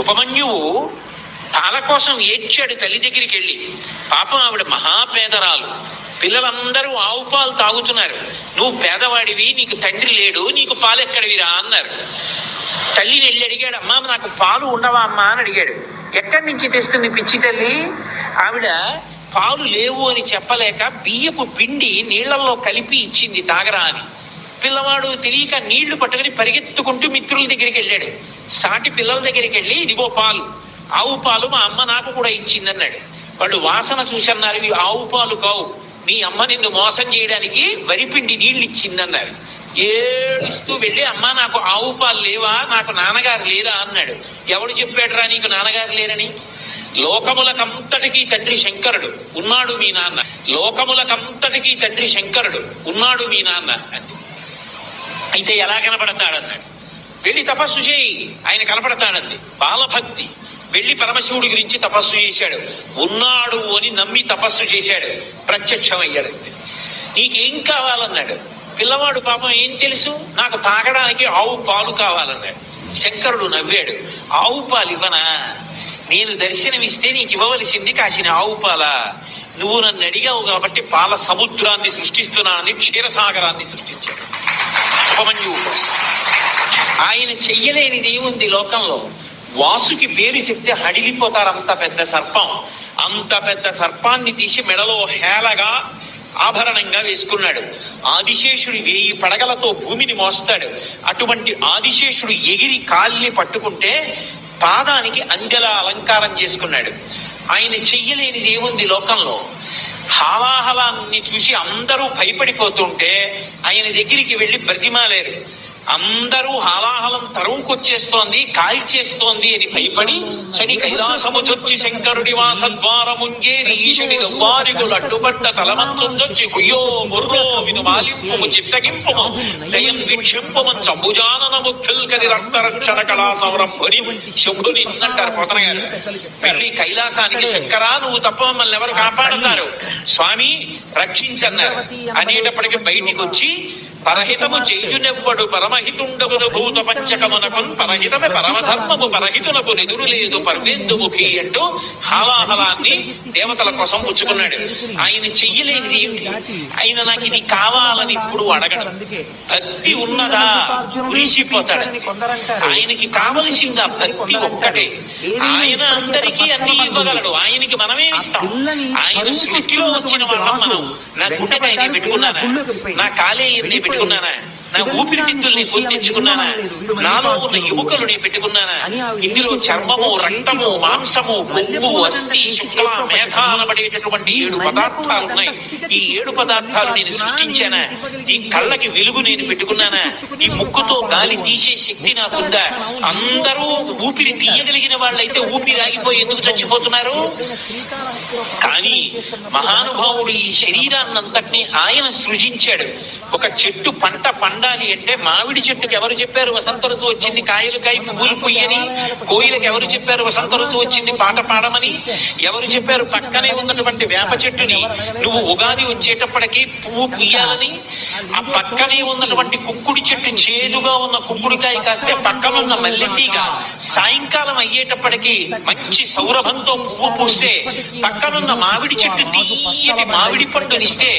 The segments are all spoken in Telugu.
ఉపమన్యువు పాల కోసం ఏడ్చాడు తల్లి దగ్గరికి వెళ్ళి. పాపం ఆవిడ మహాపేదరాలు, పిల్లలందరూ ఆవు పాలు తాగుతున్నారు, నువ్వు పేదవాడివి, నీకు తండ్రి లేడు, నీకు పాలు ఎక్కడివిరా అన్నారు. తల్లిని వెళ్ళి అడిగాడు, అమ్మా నాకు పాలు ఉండవా అమ్మా అని అడిగాడు. ఎక్కడి నుంచి తెస్తుంది పిచ్చి తల్లి? ఆవిడ పాలు లేవు అని చెప్పలేక బియ్యపు పిండి నీళ్లలో కలిపి ఇచ్చింది తాగరా అని. పిల్లవాడు తెలియక నీళ్లు పట్టుకుని పరిగెత్తుకుంటూ మిత్రుల దగ్గరికి వెళ్ళాడు. సాటి పిల్లల దగ్గరికి వెళ్ళి, ఇదిగో పాలు, ఆవు పాలు మా అమ్మ నాకు కూడా ఇచ్చిందన్నాడు. వాళ్ళు వాసన చూసన్నారు, ఇవి ఆవు పాలు కావు, మీ అమ్మ నిన్ను మోసం చేయడానికి వరిపిండి నీళ్లు ఇచ్చిందన్నారు. ఏడుస్తూ వెళ్ళి, అమ్మ నాకు ఆవు పాలు లేవా, నాకు నాన్నగారు లేరా అన్నాడు. ఎవడు చెప్పాడురా నీకు నాన్నగారు లేరని? లోకములకంతటికీ తండ్రి శంకరుడు, ఉన్నాడు మీ నాన్న. లోకములకంతటికీ తండ్రి శంకరుడు, ఉన్నాడు మీ నాన్న అంది. అయితే ఎలా కనపడతాడన్నాడు. వెళ్ళి తపస్సు చేయి, ఆయన కనపడతాడంది. బాలభక్తి. వెళ్ళి పరమశివుడి గురించి తపస్సు చేశాడు. ఉన్నాడు అని నమ్మి తపస్సు చేశాడు, ప్రత్యక్షమయ్యాడు. నీకేం కావాలన్నాడు. పిల్లవాడు పాపం ఏం తెలుసు, నాకు తాగడానికి ఆవు పాలు కావాలన్నాడు. శంకరుడు నవ్వాడు. ఆవు పాలు ఇవ్వనా? నేను దర్శనమిస్తే నీకు ఇవ్వవలసింది కాసిన ఆవు పాల. నువ్వు నన్ను అడిగావు కాబట్టి పాల సముద్రాన్ని సృష్టిస్తున్నానని క్షీరసాగరాన్ని సృష్టించాడు ఉపమన్యువు కోసం. ఆయన చెయ్యలేనిది ఏముంది లోకంలో? వాసుకి పేరు చెప్తే హడిలిపోతారు. అంత పెద్ద సర్పం, అంత పెద్ద సర్పాన్ని తీసి మెడలో హేళగా ఆభరణంగా వేసుకున్నాడు. ఆదిశేషుడు 1000 పడగలతో భూమిని మోస్తాడు. అటువంటి ఆదిశేషుడు ఎగిరి కాల్ని పట్టుకుంటే పాదానికి అందెల అలంకారం చేసుకున్నాడు. ఆయన చెయ్యలేనిది ఏముంది లోకంలో? హాలాహలాన్ని చూసి అందరూ భయపడిపోతుంటే ఆయన దగ్గరికి వెళ్ళి బ్రతిమాలేరు. అందరూ హాలాహలం తరువుకొచ్చేస్తోంది, కాల్చేస్తోంది అని భయపడి చని కైలాసముచొచ్చి శంకరుడి వాసద్వారముంగేరి ఈశుడి వారికులు అడ్డుపడ్డ తలమంచొచ్చి కుయ్యో బుర్రో విను మాలింపుము చిత్తగింపుము దయన్ విక్షింపుమం చంబుజానన ముఖ్యుల్కది రక్తరక్షణ కళా సంరంభుని శంభుని అంటారు పోతన గారు. వెళ్ళి కైలాసానికి, శంకరా నువ్వు తప్ప మమ్మల్ని ఎవరు కాపాడుతారు, స్వామి రక్షించన్నారు అనేటప్పటికి బయటికి వచ్చి, పరహితము చేయునెవ్వడు పరమహితుండగును భూత పంచకమునకున్ పరహితమే పరమధర్మము పరహితునకు నిదురు లేదు పర్వేందుముఖి అంటూ హాలాహలాన్ని దేవతల కోసం పుచ్చుకున్నాడు. ఆయన చెయ్యలేనిది ఏమిటి? ఆయన నాకు ఇది కావాలని ఇప్పుడు అడగడం. భక్తి ఉన్నదా కురిసిపోతాడు. ఆయనకి కావలసింది ఆ భక్తి ఒక్కటే. ఆయన అందరికీ అన్ని ఇవ్వగలడు, ఆయనకి మనమేమిస్తాం? ఆయన సృష్టిలో వచ్చిన వాళ్ళం మనం. నా గుండెకాయని పెట్టుకున్నానా, నా కాలేయని పెట్టుకున్నానా, నా ఊపిరితిత్తుల్ని తెచ్చుకున్నానా, నాలో ఉన్న ఎముకలు నేను పెట్టుకున్నానా? ఇందులో చర్మము, రక్తము, మాంసము, కొవ్వు, అస్థి, శుక్ల, మేధ అనబడేటటువంటి 7 పదార్థాలు ఉన్నాయి. ఈ 7 పదార్థాలు నేను సృష్టించానా? ఈ కళ్ళకి వెలుగు నేను పెట్టుకున్నానా? ఈ ముక్కుతో గాలి తీసే శక్తి నాకుందా? అందరూ ఊపిరి తీయగలిగిన వాళ్ళైతే ఊపిరి ఆగిపోయి ఎందుకు చచ్చిపోతున్నారు? కానీ మహానుభావుడు ఈ శరీరాన్నంతటినీ ఆయన సృజించాడు. ఒక చెట్టు పంట పండాలి అంటే మామిడి చెట్టుకి ఎవరు చెప్పారు వసంత ఋతువు వచ్చింది కాయలు కాయి పువ్వులు పుయ్యని? కోయిలకు ఎవరు చెప్పారు వసంత ఋతువు వచ్చింది పాట పాడమని? ఎవరు చెప్పారు పక్కనే ఉన్నటువంటి వేప చెట్టుని నువ్వు ఉగాది వచ్చేటప్పటికి పువ్వు పుయ్యాలని? ఆ పక్కనే ఉన్నటువంటి కుక్కుడి చెట్టు చేదుగా ఉన్న కుక్కుడికాయ కాస్తే పక్కనున్న మల్లెతీగ సాయంకాలం అయ్యేటప్పటికి మంచి సౌరభంతో పువ్వు పూస్తే పక్కనున్న మామిడి చెట్టు తీయని మామిడి పండునిస్తే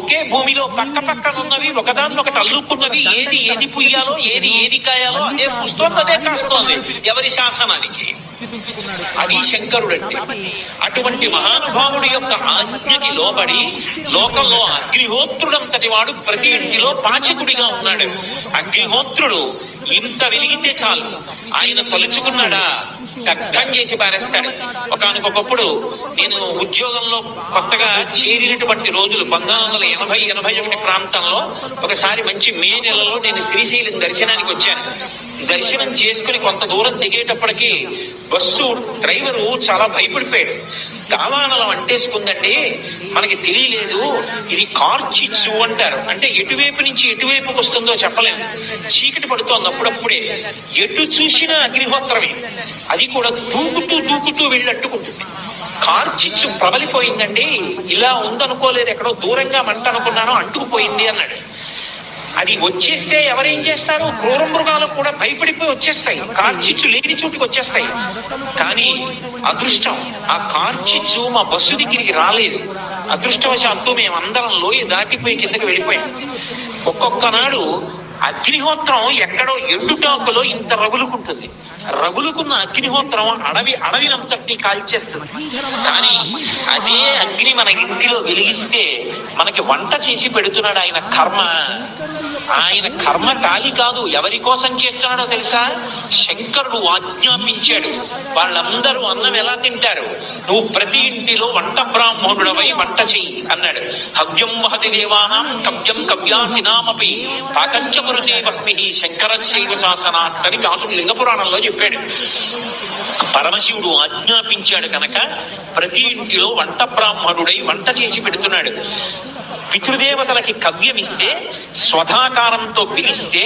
ఒకే భూమిలో పక్క పక్కనున్నవి ఒకదాన్నొకటి అల్లుకున్నవి. ఏది పుయ్యాలో ఏది కాయాలో అదే పుస్తోంది, అదే కాస్తోంది. ఎవరి శాసనానికి? అది శంకరుడు అంటే. అటువంటి మహానుభావుడి యొక్క ఆజ్ఞకి లోబడి లోకంలో అగ్నిహోత్రుడంతటి వాడు ప్రతి ఇంటిలో పాచకుడిగా ఉన్నాడు. అగ్నిహోత్రుడు ఇంత వెలిగితే చాలు, ఆయన తలుచుకున్నాడా దగ్ధం చేసి పారేస్తాడు. ఒకనకొకప్పుడు నేను ఉద్యోగంలో కొత్తగా చేరినటువంటి రోజులు 1980-81 ప్రాంతంలో ఒకసారి మంచి మే నెలలో నేను శ్రీశైలం దర్శనానికి వచ్చాను. దర్శనం చేసుకుని కొంత దూరం దిగేటప్పటికి బస్సు డ్రైవరు చాలా భయపడిపోయాడు. దావానలం అంటేసుకుందండి, మనకి తెలియలేదు, ఇది కార్చిచ్చు అంటారు. అంటే ఎటువైపు నుంచి ఎటువైపుకి వస్తుందో చెప్పలేము. చీకటి పడుతోంది అప్పుడప్పుడే, ఎటు చూసినా అగ్నిహోత్రమే. అది కూడా దూకుతూ వెళ్ళట్టుకుంటుంది. కార్చిచ్చు ప్రబలిపోయిందండి, ఇలా ఉందనుకోలేదు, ఎక్కడో దూరంగా మంట అనుకున్నాను, అంటుకుపోయింది అన్నాడు. అది వచ్చేస్తే ఎవరేం చేస్తారు? క్రూర మృగాలు కూడా భయపడిపోయి వచ్చేస్తాయి, కార్చిచ్చు లేని చోటుకి వచ్చేస్తాయి. కానీ అదృష్టం, ఆ కార్చిచ్చు మా బస్సు దగ్గరికి రాలేదు. అదృష్టవశాత్తు మేమందరం లోయ దాటిపోయి కిందకి వెళ్ళిపోయాం. ఒక్కొక్క నాడు అగ్నిహోత్రం ఎక్కడో ఎండుటాకులో ఇంత రగులుకుంటుంది. రగులుకున్న అగ్నిహోత్రం అడవినంతటినీ కాల్చేస్తుంది. కానీ అదే అగ్ని మన ఇంటిలో వెలిగిస్తే మనకి వంట చేసి పెడుతున్నాడు ఆయన కర్మ. ఆయన కర్మ కాలి కాదు, ఎవరి కోసం చేస్తున్నాడో తెలుసా? శంకరుడు ఆజ్ఞాపించాడు, వాళ్ళందరూ అన్నం ఎలా తింటారు? నువ్వు ప్రతి ఇంటిలో వంట బ్రాహ్మణుడవై వంట చెయ్యి అన్నాడు. హవ్యం వహతి దేవానాం కవ్యం కవ్యాసినామపి పాకంచకురుతే వహ్మి శంకరశైవ శాసనాత్ అని వ్యాసుడు లింగపురాణంలో చెప్పాడు. పరమశివుడు ఆజ్ఞాపించాడు కనుక ప్రతి ఇంటిలో వంట బ్రాహ్మణుడై వంట చేసి పెడుతున్నాడు. పితృదేవతలకి కవ్యం ఇస్తే, స్వధాకారంతో పిలిస్తే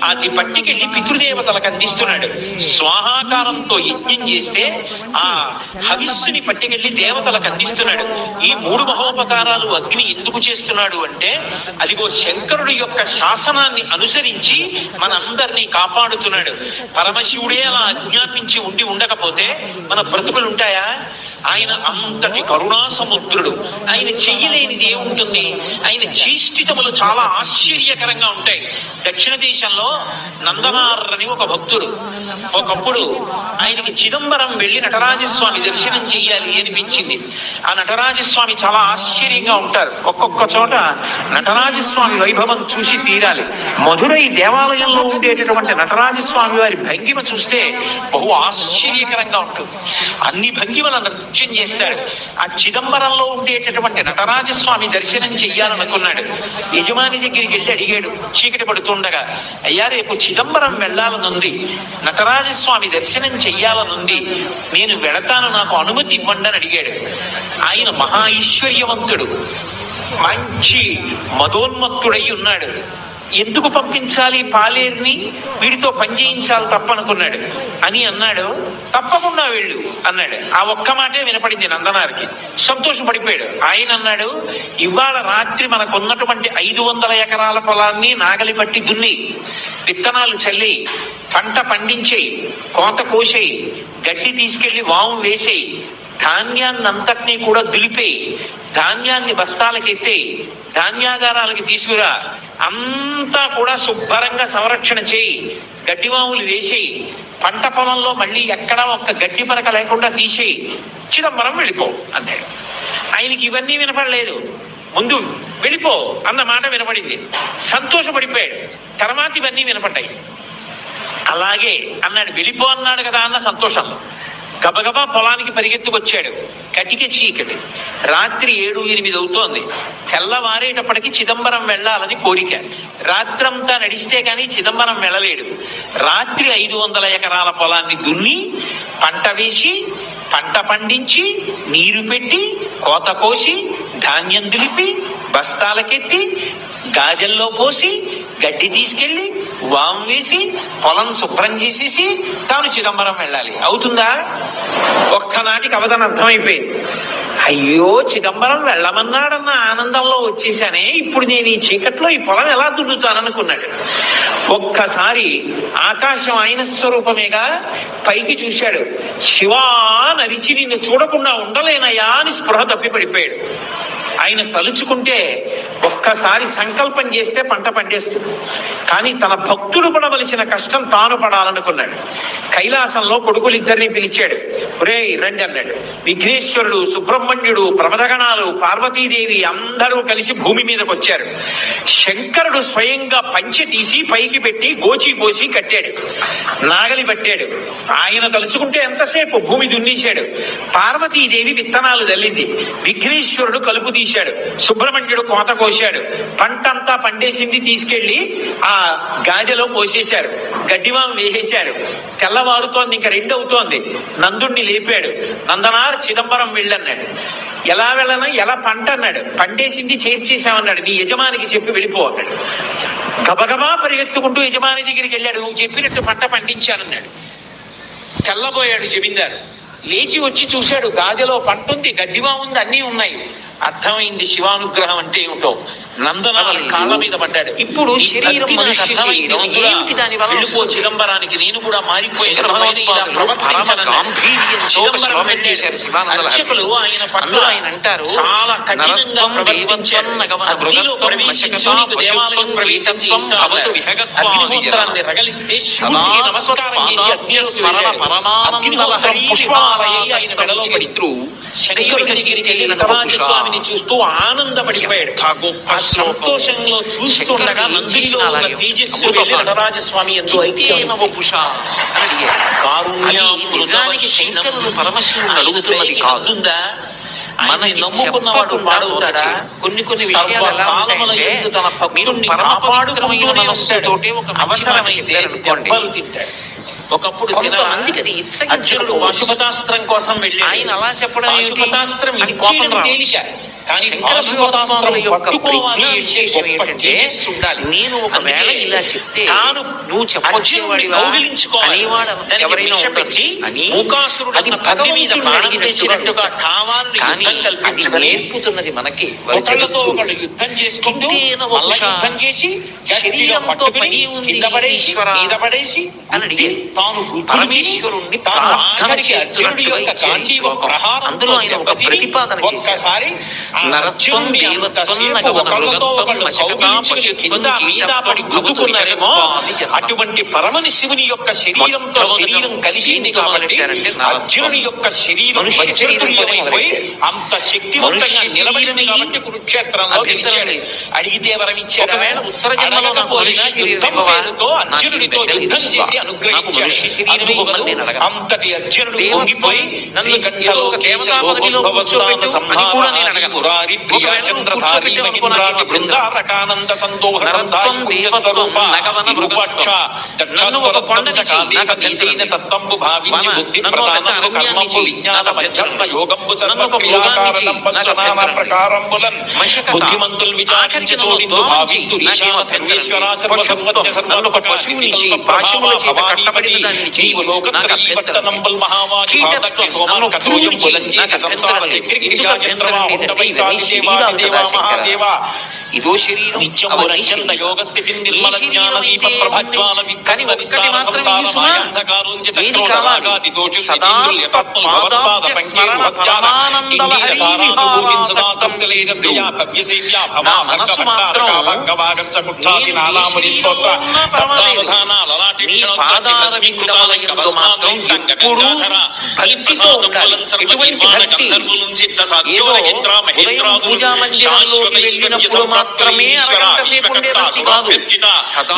అది పట్టికెళ్ళి పితృదేవతలకు అందిస్తున్నాడు. స్వాహాకారంతో యజ్ఞం చేస్తే ఆ హవిస్సుని పట్టికెళ్ళి దేవతలకు అందిస్తున్నాడు. ఈ 3 మహోపకారాలు అగ్ని ఎందుకు చేస్తున్నాడు అంటే, అదిగో శంకరుడు యొక్క శాసనాన్ని అనుసరించి మనందరినీ కాపాడుతున్నాడు. పరమశివుడే అలా ఆజ్ఞాపించి ఉండకపోతే మన బ్రతుకులు ఉంటాయా? ఆయన అంతటి కరుణా సముద్రుడు. ఆయన చెయ్యలేనిది ఏముంటుంది? ఆయన చేష్టితములు చాలా ఆశ్చర్యకరంగా ఉంటాయి. దక్షిణ దేశంలో నందనార్ అని ఒక భక్తుడు, ఒకప్పుడు ఆయనకి చిదంబరం వెళ్లి నటరాజస్వామి దర్శనం చెయ్యాలి అనిపించింది. ఆ నటరాజస్వామి చాలా ఆశ్చర్యంగా ఉంటారు. ఒక్కొక్క చోట నటరాజస్వామి వైభవం చూసి తీరాలి. మధురై దేవాలయంలో ఉండేటటువంటి నటరాజస్వామి వారి భంగిమ చూస్తే బహు ఆశ్చర్యకరంగా ఉంటుంది. అన్ని భంగిమల నృత్యం చేశాడు. ఆ చిదంబరంలో ఉండేటటువంటి నటరాజస్వామి దర్శనం చెయ్యాలనుకున్నాడు. యజమాని దగ్గరికి వెళ్ళి అడిగాడు చీకటి పడుతుండగా, అయ్యా రేపు చిదంబరం వెళ్ళాలనుంది, నటరాజస్వామి దర్శనం చెయ్యాలనుంది, నేను వెళతాను, నాకు అనుమతి ఇవ్వండి అని అడిగాడు. ఆయన మహా ఐశ్వర్యవంతుడు, మంచి మదోన్మత్తుడై ఉన్నాడు. ఎందుకు పంపించాలి పాలేరుని, వీడితో పని చేయించాలి తప్పనుకున్నాడు. అని అన్నాడు, తప్పకుండా వెళ్ళు అన్నాడు. ఆ ఒక్క మాటే వినపడింది నందనారికి. సంతోషపడిపోయాడు. ఆయన అన్నాడు, ఇవాళ రాత్రి మనకున్నటువంటి 500 ఎకరాల పొలాన్ని నాగలి పట్టి దున్ని, విత్తనాలు చల్లి, పంట పండించేయి, కోత కోసేయి, గడ్డి తీసుకెళ్లి వాము వేసేయి, ధాన్యాన్ని అంతటినీ కూడా దులిపేయి, ధాన్యాన్ని బస్తాలకెత్తేయి, ధాన్యాగారాలకి తీసుకురా, అంతా కూడా శుభ్రంగా సంరక్షణ చేయి, గడ్డివాములు వేసేయి, పంట పొలంలో మళ్ళీ ఎక్కడా ఒక్క గడ్డి పరక లేకుండా తీసేయి, చిదంబరం వెళ్ళిపో అన్నాడు. ఆయనకి ఇవన్నీ వినపడలేదు. ముందు వెళ్ళిపో అన్న మాట వినపడింది. సంతోషపడిపోయాడు. తర్వాత ఇవన్నీ వినపడ్డాయి. అలాగే అన్నాడు, వెళ్ళిపో అన్నాడు కదా అన్న సంతోషంలో గబగబా పొలానికి పరిగెత్తుకొచ్చాడు. కటిక చీకటి, రాత్రి 7-8 అవుతోంది. తెల్లవారేటప్పటికి చిదంబరం వెళ్ళాలని కోరిక. రాత్రంతా నడిస్తే కానీ చిదంబరం వెళ్ళలేడు. రాత్రి 500 ఎకరాల పొలాన్ని దున్ని, పంట వేసి, పంట పండించి, నీరు పెట్టి, కోత కోసి, ధాన్యం దులిపి, బస్తాలకెత్తి, గాజల్లో పోసి, గడ్డి తీసుకెళ్లి వాము వేసి, పొలం శుభ్రం చేసేసి తాను చిదంబరం వెళ్ళాలి. అవుతుందా? ఒక్కనాటికి అవధానం అర్థమైపోయింది. అయ్యో, చిదంబరం వెళ్ళమన్నాడన్న ఆనందంలో వచ్చేసానే, ఇప్పుడు నేను ఈ చీకట్లో ఈ పొలం ఎలా దున్నుతాననుకున్నాడు. ఒక్కసారి ఆకాశం ఆయన స్వరూపమేగా, పైకి చూశాడు. శివా నరిచి నిన్ను చూడకుండా ఉండలేనయా అని స్పృహ తప్పి పడిపోయాడు. ఆయన తలుచుకుంటే ఒక్కసారి సంకల్పం చేస్తే పంట పండేస్తుంది. కానీ తన భక్తుడు పడవలసిన కష్టం తాను పడాలనుకున్నాడు. కైలాసంలో కొడుకులిద్దరినీ పిలిచాడు. ఒరేయ్ రండి అన్నాడు. విఘ్నేశ్వరుడు, సుబ్రహ్మణ్యుడు, ప్రమదగణాలు, పార్వతీదేవి అందరూ కలిసి భూమి మీదకి వచ్చారు. శంకరుడు స్వయంగా పంచె తీసి పైకి పెట్టి గోచి పోసి కట్టాడు, నాగలి పట్టాడు. ఆయన తలుచుకుంటే ఎంతసేపు భూమి దున్నేశాడు. పార్వతీదేవి విత్తనాలు జల్లింది. విఘ్నేశ్వరుడు కలుపు తీశాడు. సుబ్రహ్మణ్యుడు కోత కోశాడు. పంటంతా పండేసింది తీసుకెళ్లి ఆ గాజలో పోసేశారు. గడ్డివాం వేసేశారు. తెల్లవారుతోంది, ఇంకా 2 అవుతోంది. నందుణ్ణి లేపాడు. నందనార్ చిదంబరం వెళ్ళన్నాడు. ఎలా వెళ్ళను? ఎలా పంట అన్నాడు. పండేసింది చేర్చేశామన్నాడు. నీ యజమానికి చెప్పి వెళ్ళిపో అన్నాడు. గబగబా పరిగెత్తుకుంటూ యజమాని దగ్గరికి వెళ్ళాడు. నువ్వు చెప్పినట్టు పంట పండించానన్నాడు. తెల్లబోయాడు జమీందారు. లేచి వచ్చి చూశాడు. గాజలో పంట ఉంది, గడ్డివా ఉంది, అన్నీ ఉన్నాయి. అర్థమైంది శివానుగ్రహం అంటే ఏమిటో. నందనాల కాళ్ళ మీద పడ్డాడు. ఇప్పుడు శరీరం మనుష్య శరీరం ఏమిటి దాని వల్ల వెళ్ళిపో చిదంబరానికి, నేను కూడా మారిపోయిన అర్చకులు ఆయన పట్ల ఆయన అంటారు చాలా కఠినంగా ప్రవర్తించారు. అగ్నిలో ప్రవేశించు, నీకు దేవాలయం ప్రవేశం చేయిస్తాను. అగ్నిహోత్రాన్ని రగలిస్తే శివుడికి నమస్కారం చేసి అగ్నిహోత్రం పుష్పాలయ్యి ఆయన మెడలో పడి శంకరుడి దగ్గరికి వెళ్ళి నటరాజస్వామిని చూస్తూ ఆనందపడిపోయాడు. ఆ సంతోషంలో చూస్తుండగా నందిలో ఉన్న తేజస్సు వెళ్ళి నటరాజస్వామి ఎంతో నిజానికి శంకరులు పరమశివుని అడుగుతున్నది కాదు. మనకి నమ్ముకున్నవాడు పాడుతాడా? కొన్ని విషయాలు ఎలా ఉంటాయంటే, మీరు పరమ పవిత్రమైన మనస్సుతోటే ఒక అవసరమైతే అనుకోండి, ఒకప్పుడు కొంతమందికి అది అర్జునుడు పాశుపతాస్త్రం కోసం వెళ్ళి ఆయన అలా చెప్పడం పాశుపతాస్త్రం అని కోపం తేలిక. పాశుపతాస్త్రం నేను ఒకవేళ ఇలా చెప్తే నువ్వు చెప్పొచ్చేవాడి అనేవాడు ఎవరైనా ఉండొచ్చు అని, అది భగవంతుడు అడిగినట్టుగా కానీ అది నేర్పుతున్నది మనకి. యుద్ధం చేసుకుంటూ శరీరంతో పడి ఉంది ఈశ్వర అని అడిగారు. పరమేశ్వరుణ్ణి ప్రార్థన చేస్తున్నట్టుగా ఇచ్చారు ఈ శ్లోకం. అందులో ఆయన ఒక ప్రతిపాదన చేశారు. నరత్వం దేవత్వం నగవన మృగత్వం మశకతా పశుత్వం కీటత్వం భవతు విహగత్వాది జన్మ. అటువంటి పరమని శివుని యొక్క శరీరంతో శరీరం కలిసింది కాబట్టి అర్జునుని యొక్క శరీరం అంత శక్తివంతంగా నిలబడింది కాబట్టి కురుక్షేత్రంలో గెలిచాడు. అడిగితే వరం ఇచ్చాడు. ఒకవేళ ఉత్తర జన్మలో నాకు మనుష్య శరీరం అర్జునుడితో యుద్ధం చేసి అనుగ్రహించాడు. అంతటి అర్జునుడు పొంగిపోయి నన్ను గంటలో దేవతా పదవిలో కూర్చోబెట్టు అని కూడా నేను అడగను. నరత్వం దేవత్వం నగవన మృగత్వం. నన్ను ఒక కొండకి చెయ్యి, నాకు అభ్యంతరం. నన్ను ఒక అరణ్యాన్ని చెయ్యి, నాకు అభ్యంతరం. నన్ను ఒక మృగాన్ని చెయ్యి, నాకు అభ్యంతరం. మశకత ఆఖరికి నన్ను దోమం చెయ్యి, నాకేం అభ్యంతరం. పశుత్వం నన్ను ఒక పశువుని చెయ్యి, పశువుల చేత కట్టబడిన దాన్ని చెయ్యి, నాకు అభ్యంతరం. కీటత్వం నన్ను ఒక పురుగుని చెయ్యి, నాకు అభ్యంతరం లేదు. ఎందుకు అభ్యంతరం లేదంటే ఇవన్నీ శరీరాలు కదా శంకర. ఇదో శరీరం, అవన్నీ ఏ శరీరం అయితే కానీ ఒక్కటి మాత్రం ఈ సుమా ఏది కావాలి? సదా పాదాబ్జ స్మరణ పరమానంద లహరీ విహారాసక్తం చేద్దు. నా మనసు మాత్రం నేను ఏ శరీరంలో ఉన్నా పర్వాలేదు, నీ పాదాల విందముల యందు మాత్రం ఎప్పుడూ భక్తితో ఉండాలి. ఎటువంటి భక్తి? ఏదో ఉదయం పూజా మందిరంలోకి వెళ్ళినప్పుడు మాత్రమే అరగంట సేపు ఉండే భక్తి కాదు. సదా